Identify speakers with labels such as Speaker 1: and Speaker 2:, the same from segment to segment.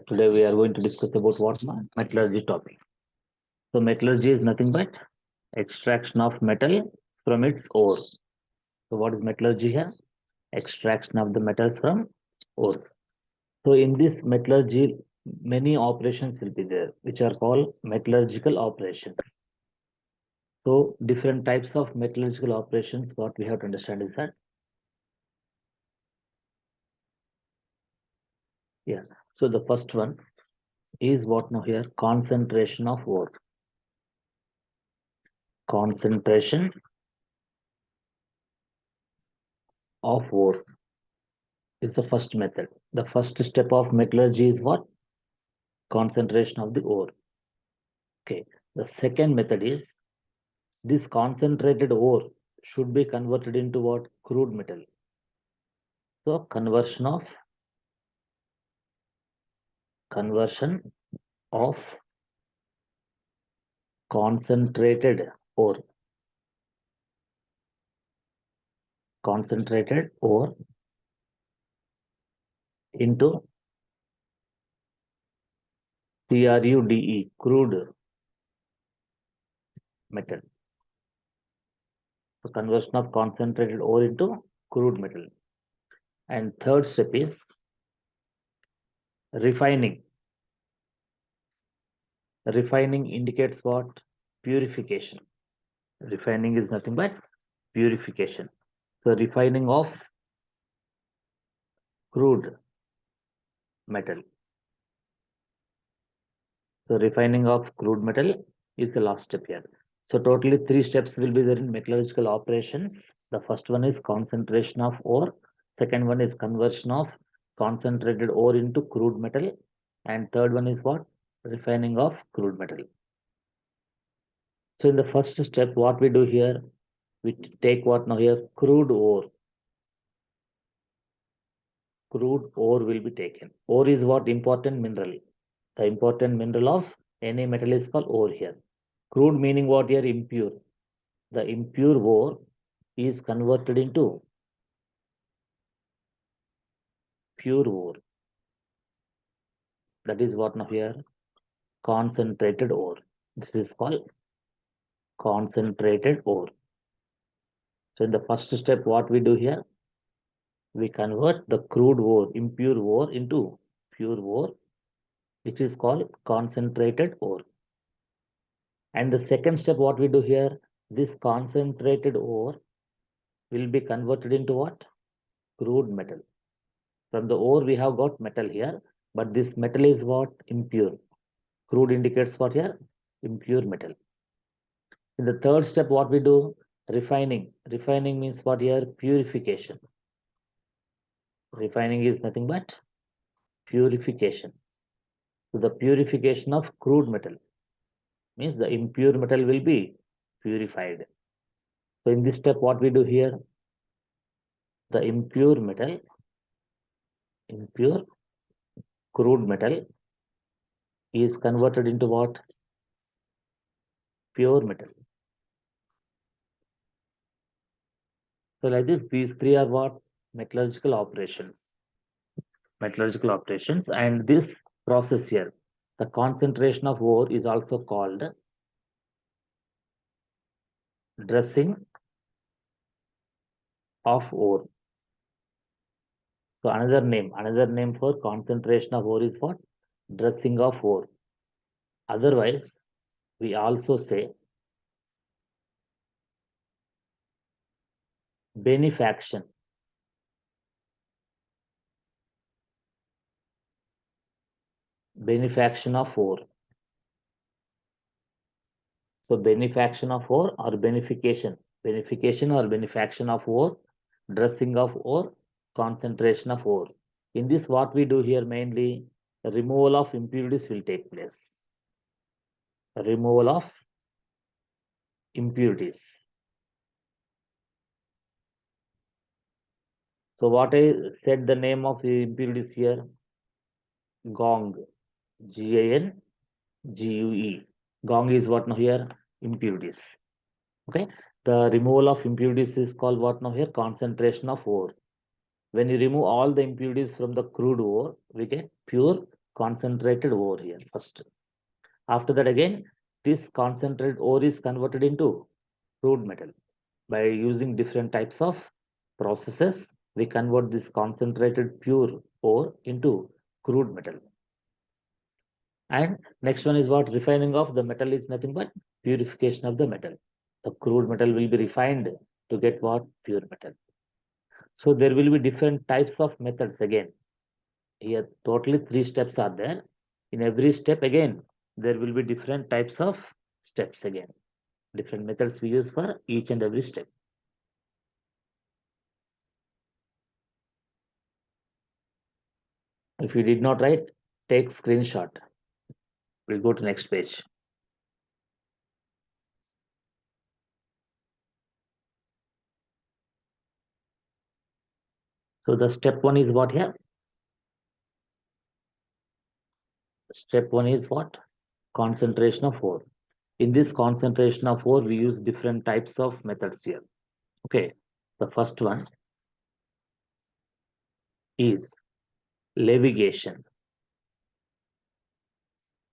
Speaker 1: Today we are going to discuss about what metallurgy topic. So metallurgy is nothing but extraction of metal from its ore. So what is metallurgy here? Extraction of the metals from ores. So in this metallurgy, many operations will be there, which are called metallurgical operations. So different types of metallurgical operations, what we have to understand is that, yeah. So the first one is what now here? Concentration of ore. Concentration of ore is the first method. The first step of metallurgy is what? Concentration of the ore. Okay. The second method is this concentrated ore should be converted into what? Crude metal. So conversion of concentrated ore. Concentrated ore into CRUDE, crude metal. So conversion of concentrated ore into crude metal. And third step is refining. Refining indicates what? Purification. Refining is nothing but purification. So refining of crude metal. So refining of crude metal is the last step here. So totally three steps will be there in metallurgical operations. The first one is concentration of ore. Second one is conversion of concentrated ore into crude metal. And third one is what? Refining of crude metal. So in the first step, what we do here, we take what now here? Crude ore. Crude ore will be taken. Ore is what? Important mineral. The important mineral of any metal is called ore here. Crude meaning what here? Impure. The impure ore is converted into pure ore. That is what now here? Concentrated ore. This is called concentrated ore. So in the first step, what we do here? We convert the crude ore, impure ore into pure ore, which is called concentrated ore. And the second step, what we do here? This concentrated ore will be converted into what? Crude metal. From the ore, we have got metal here, but this metal is what? Impure. Crude indicates what here? Impure metal. In the third step, what we do? Refining. Refining means what here? Purification. Refining is nothing but purification. So the purification of crude metal means the impure metal will be purified. So in this step, what we do here? The impure crude metal is converted into what? Pure metal. So like this, these three are what? Metallurgical operations. Metallurgical operations. And this process here, the concentration of ore is also called dressing of ore. So another name for concentration of ore is what? Dressing of ore. Otherwise, we also say benefaction. Benefaction of ore. So benefaction of ore or benefication. Benefication or benefaction of ore, dressing of ore, concentration of ore. In this, what we do here mainly, removal of impurities will take place. Removal of impurities. So what I said the name of the impurities here? Gong. GANGUE. Gong is what now here? Impurities. Okay. The removal of impurities is called what now here? Concentration of ore. When you remove all the impurities from the crude ore, we get pure concentrated ore here first. After that, again, this concentrated ore is converted into crude metal. By using different types of processes, we convert this concentrated pure ore into crude metal. And next one is what? Refining of the metal is nothing but purification of the metal. The crude metal will be refined to get what? Pure metal. So there will be different types of methods again. Here totally 3 steps are there. In every step again, there will be different types of steps again. Different methods we use for each and every step. If you did not write, take screenshot. We'll go to next page. So the step 1 is what here? Step 1 is what? Concentration of ore. In this concentration of ore, we use different types of methods here. Okay, the first one is levitation.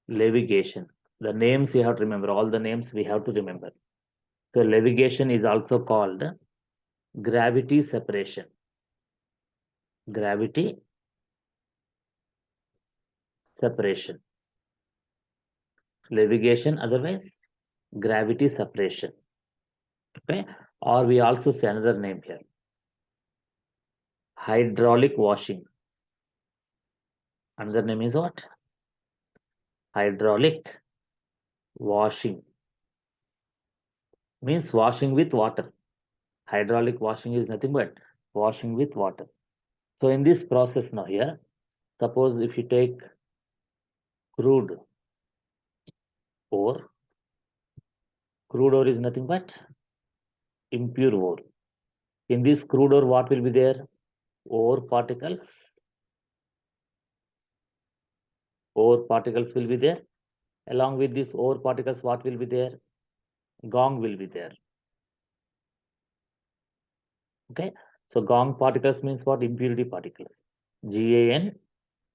Speaker 1: Levitation. The names you have to remember, all the names we have to remember. So levitation is also called gravity separation. Gravity separation. Levitation, otherwise gravity separation. Okay, or we also say another name here. Hydraulic washing. Another name is what? Hydraulic washing. Means washing with water. Hydraulic washing is nothing but washing with water. So in this process now here, suppose if you take crude ore, crude ore is nothing but impure ore. In this crude ore, what will be there? Ore particles. Ore particles will be there. Along with these ore particles, what will be there? Gong will be there. Okay. So gong particles means what? Impurity particles. GAN,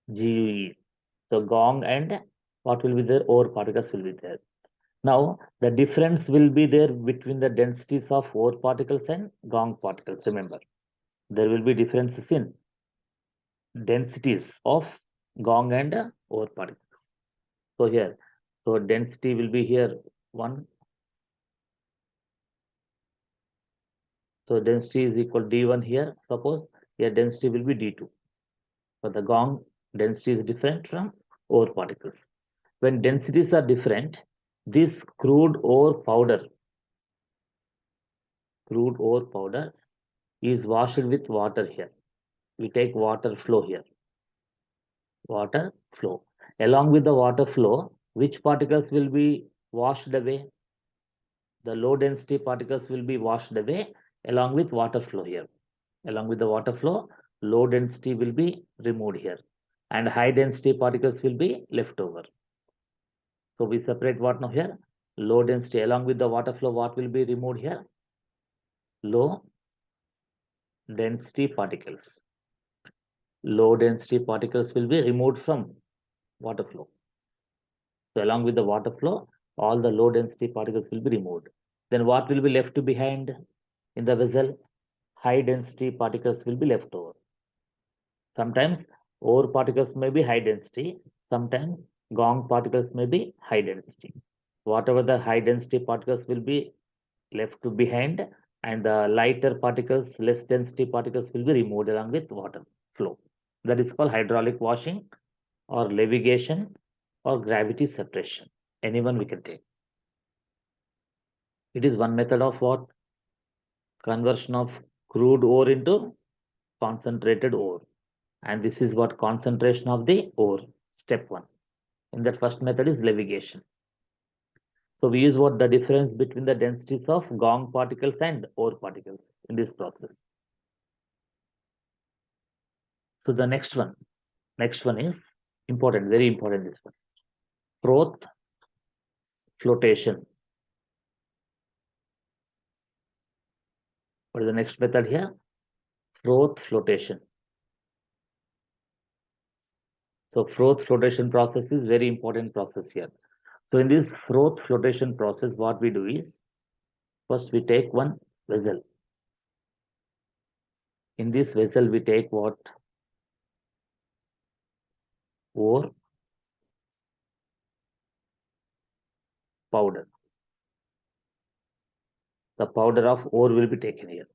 Speaker 1: GUE. So gong and what will be there? Ore particles will be there. Now the difference will be there between the densities of ore particles and gong particles. Remember, there will be differences in densities of gong and ore particles. So here, so density will be here 1. So density is equal D1 here. Suppose here density will be D2. For the gong, density is different from ore particles. When densities are different, this crude ore powder is washed with water here. We take water flow here. Water flow. Along with the water flow, which particles will be washed away? The low density particles will be washed away along with water flow here. Along with the water flow, low density will be removed here and high density particles will be left over. So we separate what now here? Low density along with the water flow, what will be removed here? Low density particles. Low density particles will be removed from water flow. So along with the water flow, all the low density particles will be removed. Then what will be left behind in the vessel? High density particles will be left over. Sometimes ore particles may be high density, sometimes gong particles may be high density. Whatever the high density particles will be left behind and the lighter particles, less density particles will be removed along with water flow. That is called hydraulic washing or levitation or gravity separation. Anyone we can take. It is one method of what? Conversion of crude ore into concentrated ore. And this is what? Concentration of the ore, step 1. In that first method is levitation. So we use what? The difference between the densities of gong particles and ore particles in this process. So the next one is important, very important, this one. Froth flotation. What is the next method here? Froth flotation. So froth flotation process is very important process here. So in this froth flotation process, what we do is, first we take one vessel. In this vessel, we take what? Ore powder. The powder of ore will be taken here.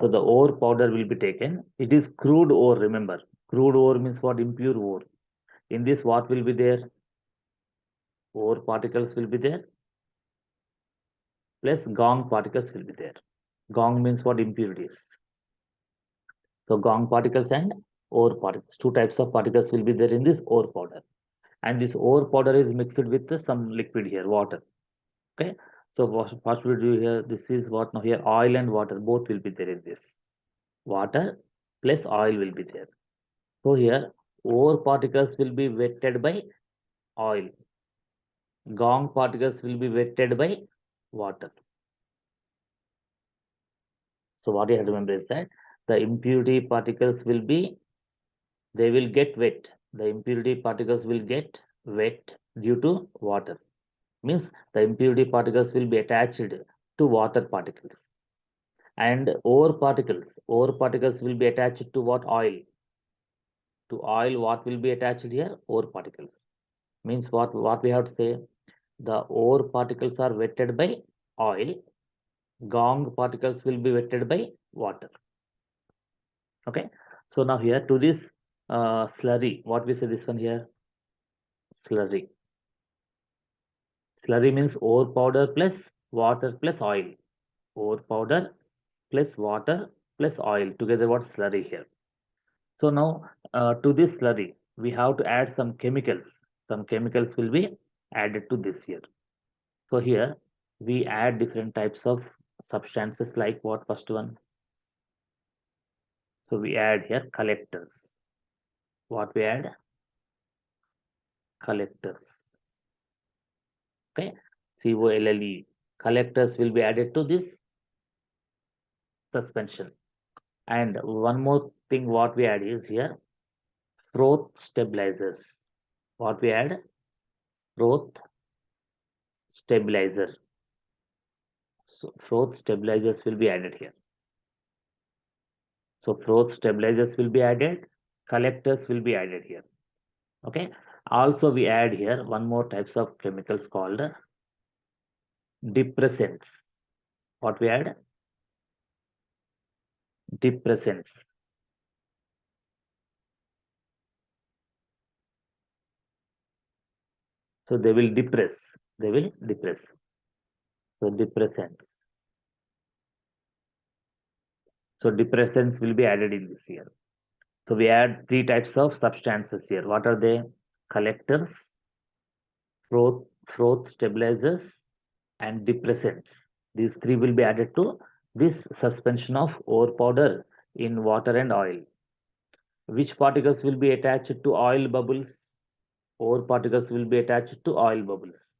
Speaker 1: So the ore powder will be taken. It is crude ore, remember. Crude ore means what? Impure ore. In this, what will be there? Ore particles will be there, plus gong particles will be there. Gong means what? Impurities. So gong particles and ore particles. Two types of particles will be there in this ore powder. And this ore powder is mixed with some liquid here, water. Okay. So what we do here, this is what now here, oil and water, both will be there in this. Water plus oil will be there. So here, ore particles will be wetted by oil. Gong particles will be wetted by water. So what you have to remember is that the impurity particles will be, they will get wet. The impurity particles will get wet due to water. Means the impurity particles will be attached to water particles. And ore particles will be attached to what? Oil. To oil, what will be attached here? Ore particles. Means what we have to say? The ore particles are wetted by oil. Gong particles will be wetted by water. Okay. So now here to this slurry, what we say this one here? Slurry. Slurry means ore powder plus water plus oil. Ore powder plus water plus oil. Together what? Slurry here. So now to this slurry, we have to add some chemicals. Some chemicals will be added to this here. So here we add different types of substances like what? First one. So we add here collectors. What we add? Collectors. Okay. COLLE. Collectors will be added to this suspension. And one more thing what we add is here froth stabilizers. What we add? Froth stabilizer. So froth stabilizers will be added here. So froth stabilizers will be added. Collectors will be added here. Okay. Also we add here one more types of chemicals called depressants. What we add? Depressants. So they will depress. They will depress. So depressants. So depressants will be added in this here. So we add three types of substances here. What are they? Collectors, froth stabilizers, and depressants. These three will be added to this suspension of ore powder in water and oil. Which particles will be attached to oil bubbles? Ore particles will be attached to oil bubbles.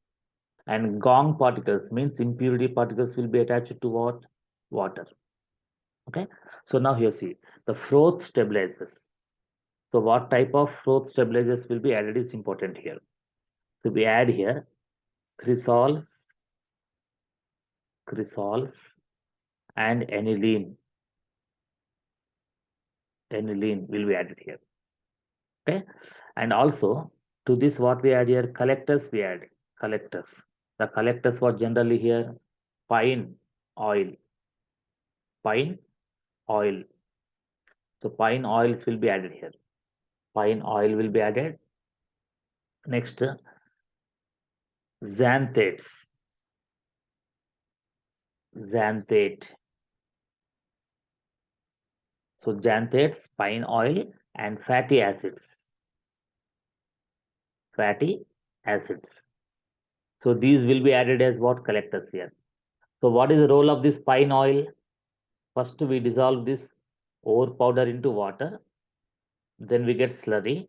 Speaker 1: And gong particles means impurity particles will be attached to what? Water. Okay. So now here see the froth stabilizers. So what type of froth stabilizers will be added is important here. So we add here chrysols, and aniline. Aniline will be added here. Okay. And also to this what we add here? Collectors we add. Collectors. The collectors were generally here pine oil. Pine oil. So pine oils will be added here. Pine oil will be added. Next, xanthates. Xanthate. So xanthates, pine oil, and fatty acids. Fatty acids. So these will be added as what? Collectors here. So what is the role of this pine oil? First we dissolve this ore powder into water. Then we get slurry.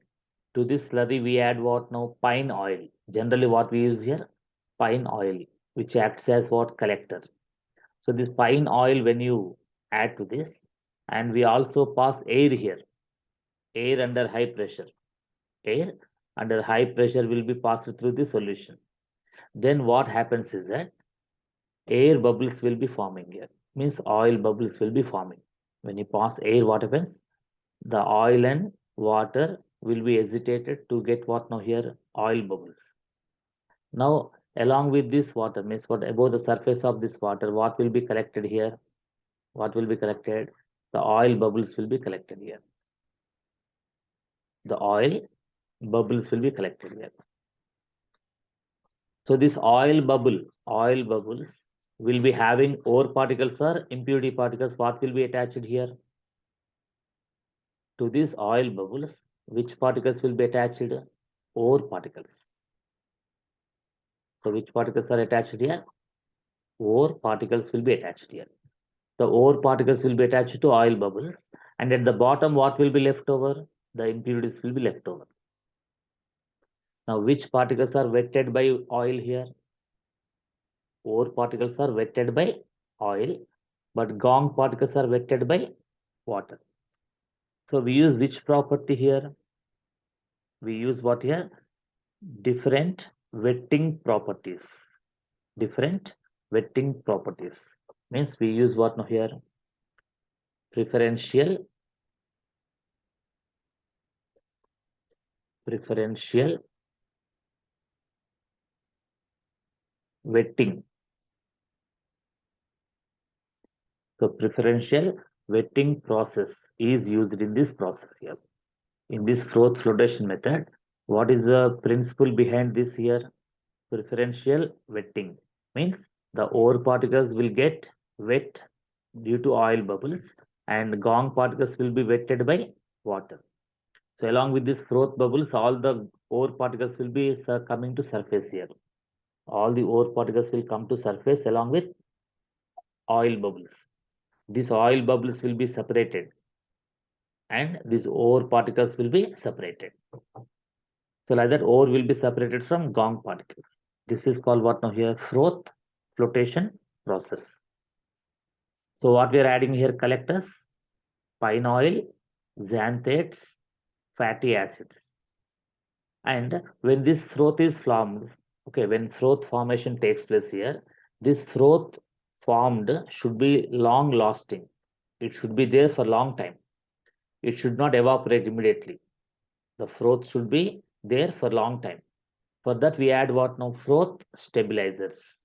Speaker 1: To this slurry we add what now? Pine oil. Generally what we use here? Pine oil, which acts as what? Collector. So this pine oil when you add to this, and we also pass air here. Air under high pressure. air under high pressure will be passed through the solution. Then what happens is that air bubbles will be forming here. Means oil bubbles will be forming. When you pass air, what happens? The oil and water will be agitated to get what now here? Oil bubbles. Now, along with this water, means what above the surface of this water, what will be collected here? What will be collected? The oil bubbles will be collected here. The oil bubbles will be collected here. So this oil bubbles will be having ore particles or impurity particles. What will be attached here? To these oil bubbles, which particles will be attached? Ore particles. So which particles are attached here? Ore particles will be attached here. The ore particles will be attached to oil bubbles, and at the bottom, what will be left over? The impurities will be left over. Now, which particles are wetted by oil here? Ore particles are wetted by oil, but gong particles are wetted by water. So we use which property here? We use what here? Different wetting properties. Different wetting properties. Means we use what now here? Preferential wetting. So preferential wetting process is used in this process here. In this froth flotation method, what is the principle behind this here? Preferential wetting means the ore particles will get wet due to oil bubbles and gong particles will be wetted by water. So along with this froth bubbles, all the ore particles will be coming to surface here. All the ore particles will come to surface along with oil bubbles. These oil bubbles will be separated and these ore particles will be separated. So like that, ore will be separated from gong particles. This is called what now here? Froth flotation process. So what we are adding here? Collectors, pine oil, xanthates, fatty acids. And when this froth is formed, okay, when froth formation takes place here, this froth formed should be long lasting. It should be there for long time. It should not evaporate immediately. The froth should be there for long time. For that we add what now? Froth stabilizers.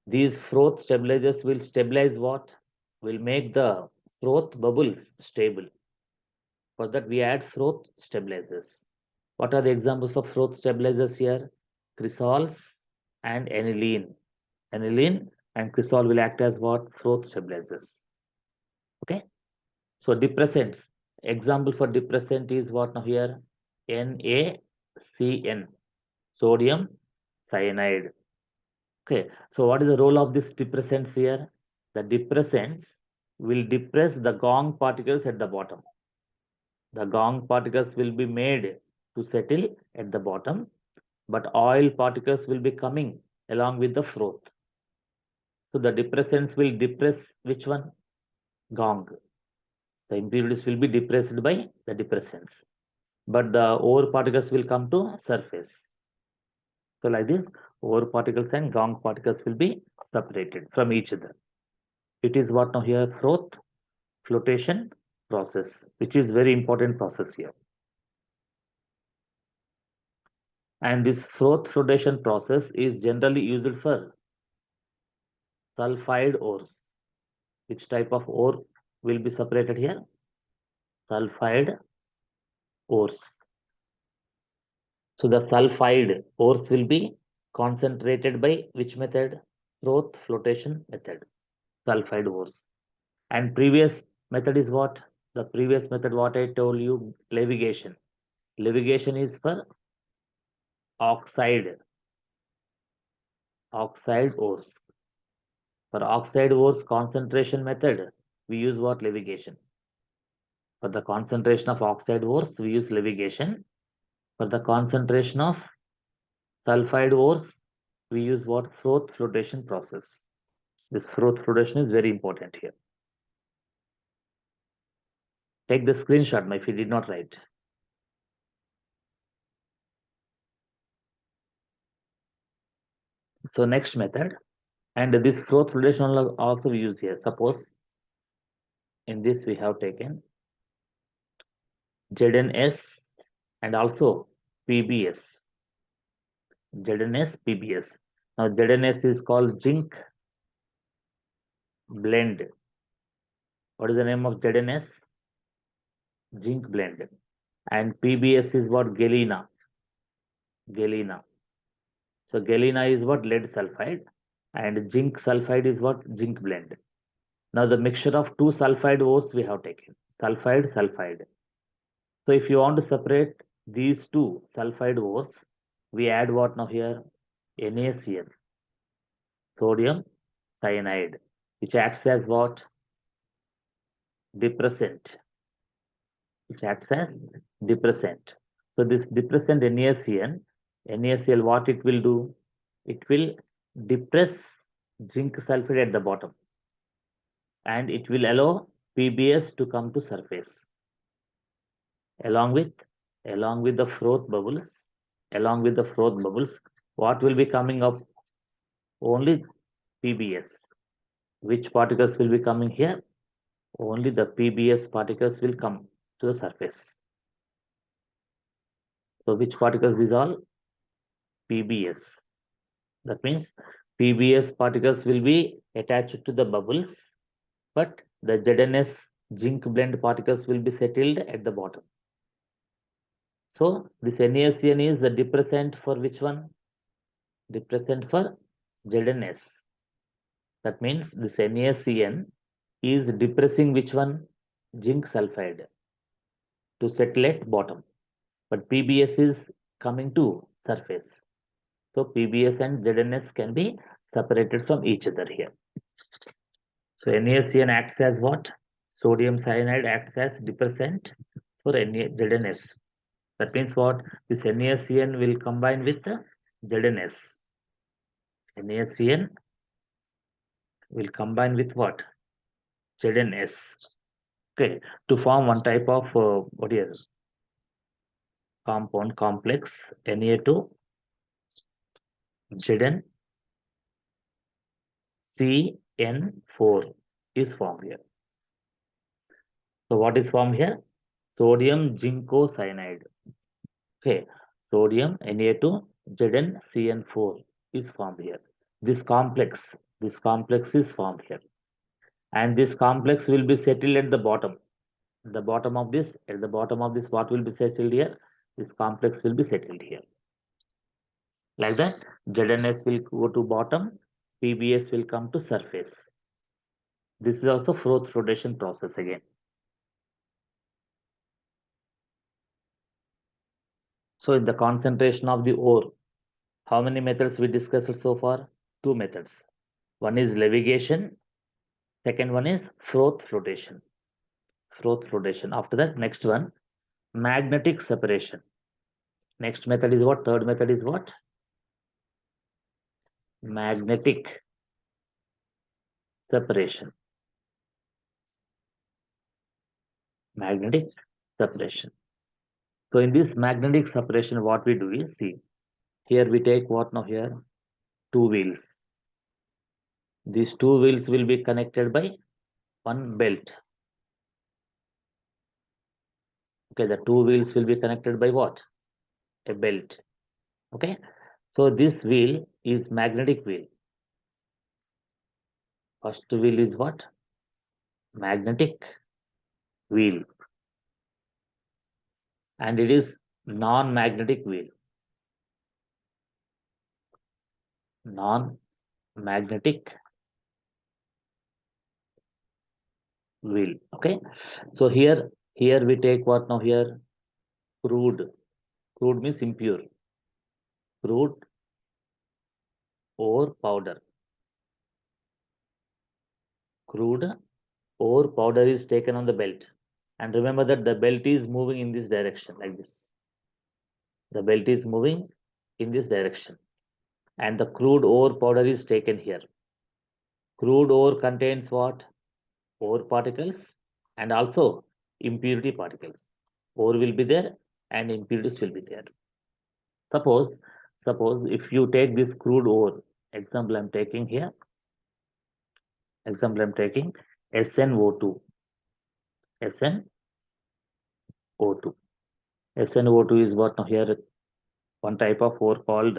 Speaker 1: These froth stabilizers will stabilize what? Will make the froth bubbles stable. For that we add froth stabilizers. What are the examples of froth stabilizers here? Crisols and aniline. Aniline and crisol will act as what? Froth stabilizers. Okay. So depressants. Example for depressant is what now here? NaCN. Sodium cyanide. Okay, so what is the role of this depressants here? The depressants will depress the gong particles at the bottom. The gong particles will be made to settle at the bottom, but oil particles will be coming along with the froth. So the depressants will depress which one? Gong. The impurities will be depressed by the depressants, but the ore particles will come to surface. So like this, ore particles and gong particles will be separated from each other. It is what now here? Froth flotation process, which is very important process here. And this froth flotation process is generally used for sulfide ores. Which type of ore will be separated here? Sulfide ores. So the sulfide ores will be concentrated by which method? Froth flotation method. Sulfide ores. And previous method is what? The previous method what I told you, leviation. Leviation is for oxide ores. For oxide ores concentration method, we use what? Leviation. For the concentration of oxide ores, we use leviation. For the concentration of sulfide ores, we use what? Froth flotation process. This froth flotation is very important here. Take the screenshot if you did not write. So next method, and this growth flotation also we use here. Suppose in this we have taken ZNS and also PBS. ZNS, PBS. Now ZNS is called zinc blend. What is the name of ZNS? Zinc blend. And PBS is what? Galena. Galena. So galena is what? Lead sulfide. And zinc sulfide is what? Zinc blend. Now the mixture of two sulfide ores we have taken. Sulfide, sulfide. So if you want to separate these two sulfide ores, we add what now here? NaCl, sodium cyanide, which acts as what? Depressant. Which acts as depressant. So this depressant NaCl, what it will do? It will depress zinc sulfide at the bottom, and it will allow PBS to come to surface along with the froth bubbles. Along with the froth bubbles, what will be coming up? Only PBS. Which particles will be coming here? Only the PBS particles will come to the surface. So which particles is all? PBS. That means PBS particles will be attached to the bubbles, but the ZNS zinc blend particles will be settled at the bottom. So this NaCN is the depressant for which one? Depressant for ZNS. That means this NaCN is depressing which one? Zinc sulfide to settle at bottom. But PBS is coming to surface. So PBS and ZNS can be separated from each other here. So NaCN acts as what? Sodium cyanide acts as depressant for ZNS. That means what? This NaCN will combine with the ZNS. NaCN will combine with what? ZNS. Okay, to form one type of what is compound complex Na2 Zn CN4 is formed here. So what is formed here? Sodium zincocyanide. Okay, sodium Na2 ZnCN4 is formed here. This complex is formed here, and this complex will be settled at the bottom. At the bottom of this, what will be settled here? This complex will be settled here. Like that, ZNS will go to bottom, PBS will come to surface. This is also froth flotation process again. So in the concentration of the ore, how many methods we discussed so far? Two methods. One is levitation, second one is froth flotation. Froth flotation. After that, next one, magnetic separation. Next method is what? Third method is what? Magnetic separation. Magnetic separation. So in this magnetic separation, what we do is, see, here we take what now here? Two wheels. These two wheels will be connected by one belt. Okay, the two wheels will be connected by what? A belt. Okay, so this wheel is magnetic wheel. First wheel is what? Magnetic wheel. And it is non-magnetic wheel. Non-magnetic wheel. Okay, so here we take what now here? Crude. Crude means impure. Crude or powder. Crude or powder is taken on the belt. And remember that the belt is moving in this direction like this. The belt is moving in this direction. And the crude ore powder is taken here. Crude ore contains what? Ore particles and also impurity particles. Ore will be there and impurities will be there. Suppose if you take this crude ore Example I'm taking here. Example I'm taking SnO2. SnO2. SnO2 is what now here? One type of ore called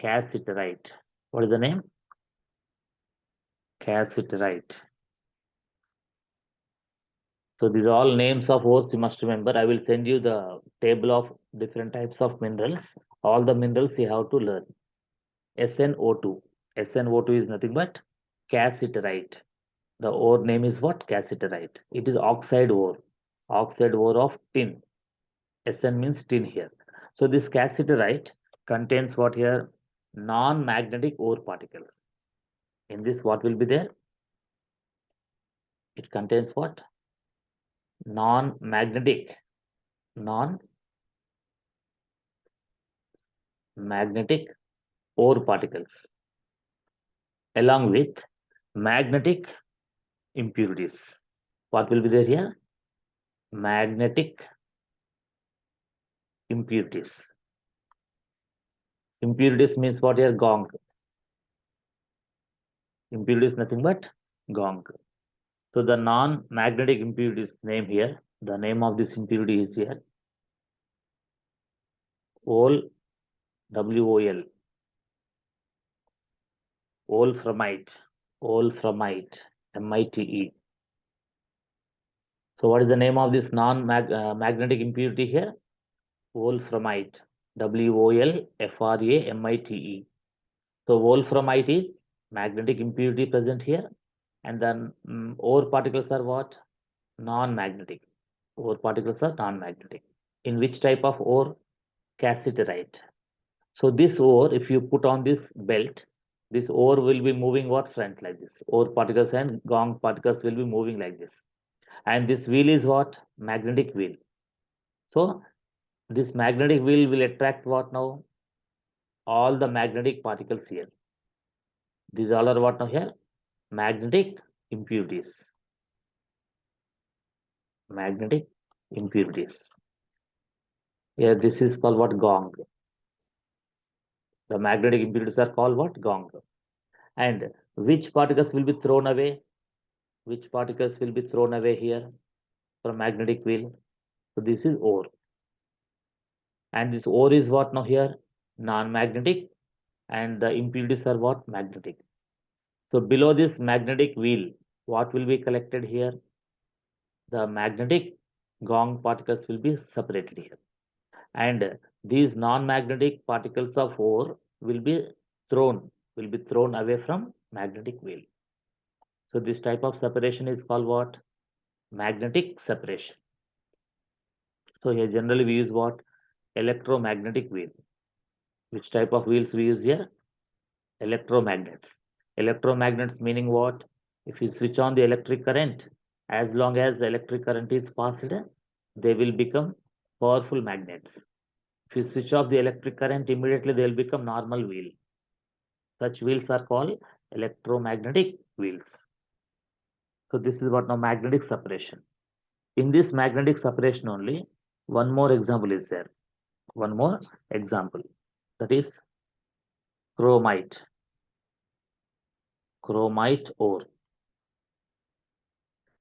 Speaker 1: cassiterite. What is the name? Cassiterite. So these are all names of ores you must remember. I will send you the table of different types of minerals. All the minerals you have to learn. SnO2. SnO2 is nothing but cassiterite. The ore name is what? Cassiterite. It is oxide ore. Oxide ore of tin. Sn means tin here. So this cassiterite contains what here? Non-magnetic ore particles. In this, what will be there? It contains what? Non-magnetic ore particles along with magnetic impurities. What will be there here? Magnetic impurities. Impurities means what here? Gong. Impurities nothing but gong. So the non-magnetic impurities name here, the name of this impurity is here WOL, wolframite, MITE. So what is the name of this non-magnetic impurity here? Wolframite, WOLFRAMITE. So wolframite is magnetic impurity present here, and then ore particles are what? Non-magnetic. Ore particles are non-magnetic. In which type of ore? Cassiterite. So this ore, if you put on this belt, this ore will be moving what? Front like this. Ore particles and gong particles will be moving like this. And this wheel is what? Magnetic wheel. So this magnetic wheel will attract what now? All the magnetic particles here. These all are what now here? Magnetic impurities. Magnetic impurities. Here this is called what? Gong. The magnetic impurities are called what? Gong. And which particles will be thrown away? Which particles will be thrown away here from magnetic wheel? So this is ore. And this ore is what now here? Non-magnetic, and the impurities are what? Magnetic. So below this magnetic wheel, what will be collected here? The magnetic gong particles will be separated here. And these non-magnetic particles of ore will be thrown away from magnetic wheel. So this type of separation is called what? Magnetic separation. So here generally we use what? Electromagnetic wheel. Which type of wheels we use here? Electromagnets. Electromagnets meaning what? If you switch on the electric current, as long as the electric current is passed, they will become powerful magnets. If you switch off the electric current, immediately they will become normal wheel. Such wheels are called electromagnetic wheels. So this is what now magnetic separation. In this magnetic separation only, one more example is there. One more example. That is chromite. Chromite ore.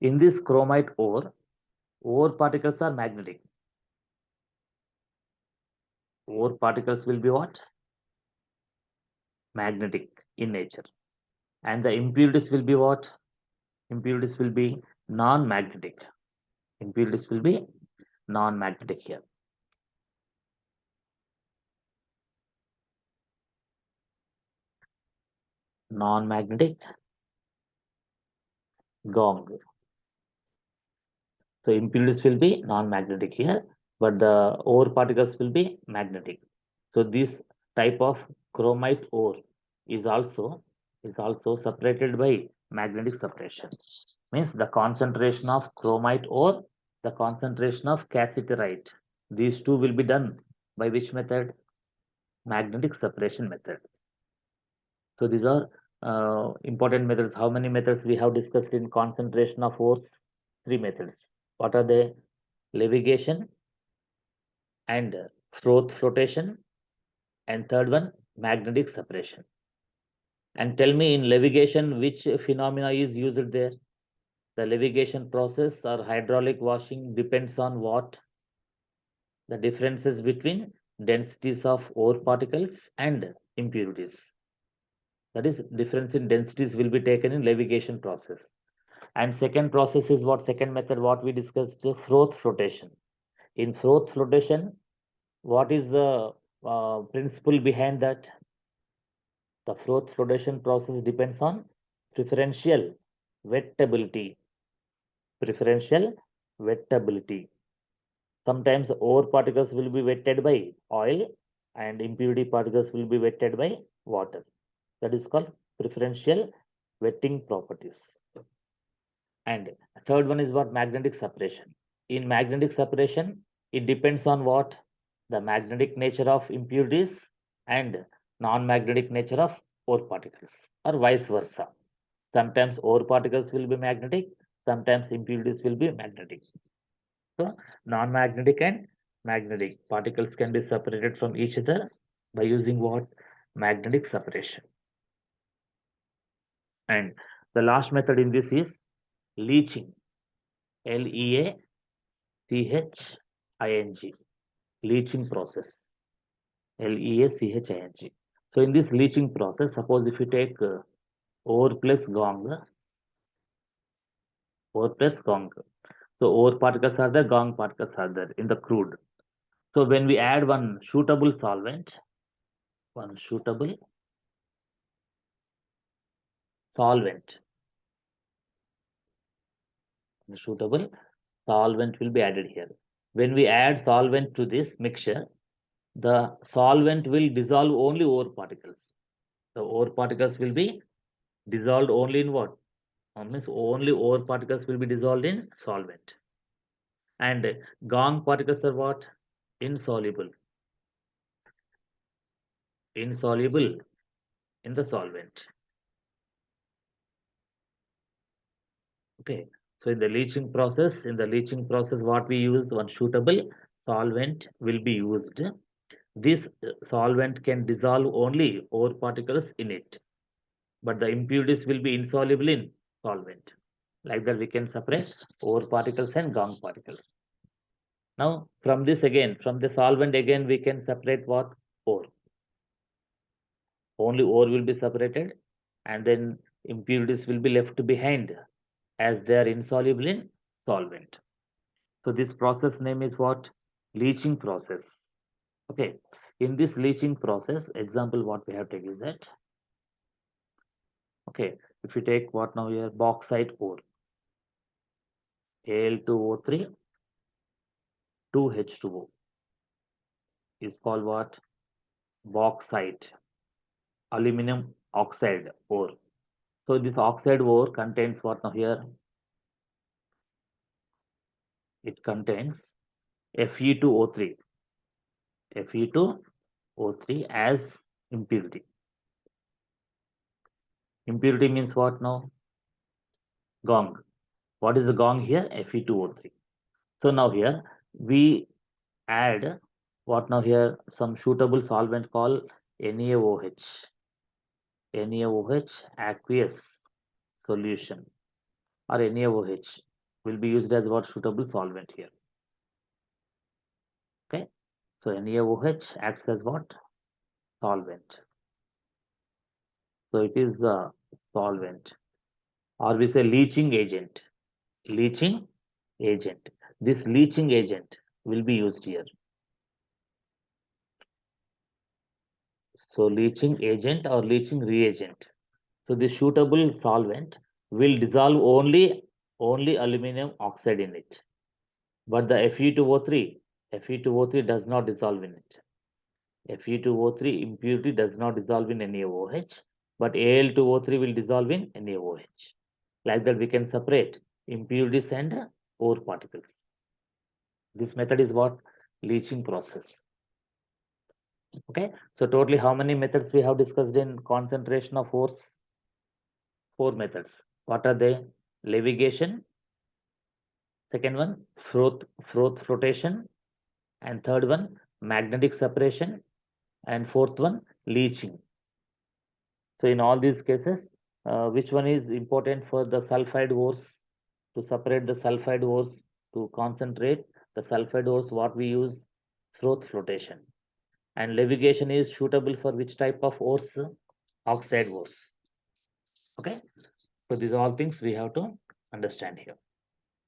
Speaker 1: In this chromite ore particles are magnetic. Ore particles will be what? Magnetic in nature. And the impurities will be what? Impurities will be non-magnetic. Impurities will be non-magnetic here. Non-magnetic gong. So impurities will be non-magnetic here, but the ore particles will be magnetic. So this type of chromite ore is also separated by magnetic separation. Means the concentration of chromite ore, the concentration of cassiterite. These two will be done by which method? Magnetic separation method. So these are important methods. How many methods we have discussed in concentration of ores? 3 methods. What are they? Levitation and flotation, and third one magnetic separation. And tell me, in levitation, which phenomena is used there? The levitation process or hydraulic washing depends on what? The differences between densities of ore particles and impurities. That is, difference in densities will be taken in levitation process. And second process is what? Second method, what we discussed, froth flotation. In froth flotation, what is the principle behind that? The froth flotation process depends on preferential wettability. Preferential wettability. Sometimes ore particles will be wetted by oil and impurity particles will be wetted by water. That is called preferential wetting properties. And third one is what? Magnetic separation. In magnetic separation, it depends on what? The magnetic nature of impurities and non-magnetic nature of ore particles, or vice versa. Sometimes ore particles will be magnetic, sometimes impurities will be magnetic. So non-magnetic and magnetic particles can be separated from each other by using what? Magnetic separation. And the last method in this is leaching. Leaching. Leaching process. Leaching. So in this leaching process, suppose if you take ore plus gong, ore plus gong. So ore particles are there, gong particles are there in the crude. So when we add one suitable solvent, suitable solvent will be added here. When we add solvent to this mixture, the solvent will dissolve only ore particles. The ore particles will be dissolved only in what? Means only ore particles will be dissolved in solvent. And gong particles are what? Insoluble. Insoluble in the solvent. Okay. So in the leaching process, what we use, one suitable solvent will be used. This solvent can dissolve only ore particles in it, but the impurities will be insoluble in solvent. Like that, we can separate ore particles and gong particles. Now, from this again, from the solvent again, we can separate what? Ore. Only ore will be separated, and then impurities will be left behind as they are insoluble in solvent. So this process name is what? Leaching process. Okay. In this leaching process, example what we have taken is that, okay, if you take what now here, bauxite ore, Al2O3, 2H2O is called what? Bauxite, aluminum oxide ore. So this oxide ore contains what now here? It contains Fe2O3, Fe2O3 as impurity. Impurity means what now? Gong. What is the gong here? Fe2O3. So now here we add what now here? Some suitable solvent called NaOH. NaOH aqueous solution, or NaOH will be used as what? Suitable solvent here. Okay. So NaOH acts as what? Solvent. So it is the solvent, or we say leaching agent. Leaching agent. This leaching agent will be used here. So leaching agent or leaching reagent. So the suitable solvent will dissolve only aluminum oxide in it. But the Fe2O3 does not dissolve in it. Fe2O3 impurity does not dissolve in NaOH, but Al2O3 will dissolve in NaOH. Like that, we can separate impurities and ore particles. This method is what? Leaching process. Okay. So totally how many methods we have discussed in concentration of ores? 4 methods. What are they? Levitation. Second one, froth flotation. And third one, magnetic separation. And fourth one, leaching. So in all these cases, which one is important for the sulfide ores? To separate the sulfide ores, to concentrate the sulfide ores, what we use? Froth flotation. And levitation is suitable for which type of ores? Oxide ores. Okay. So these are all things we have to understand here.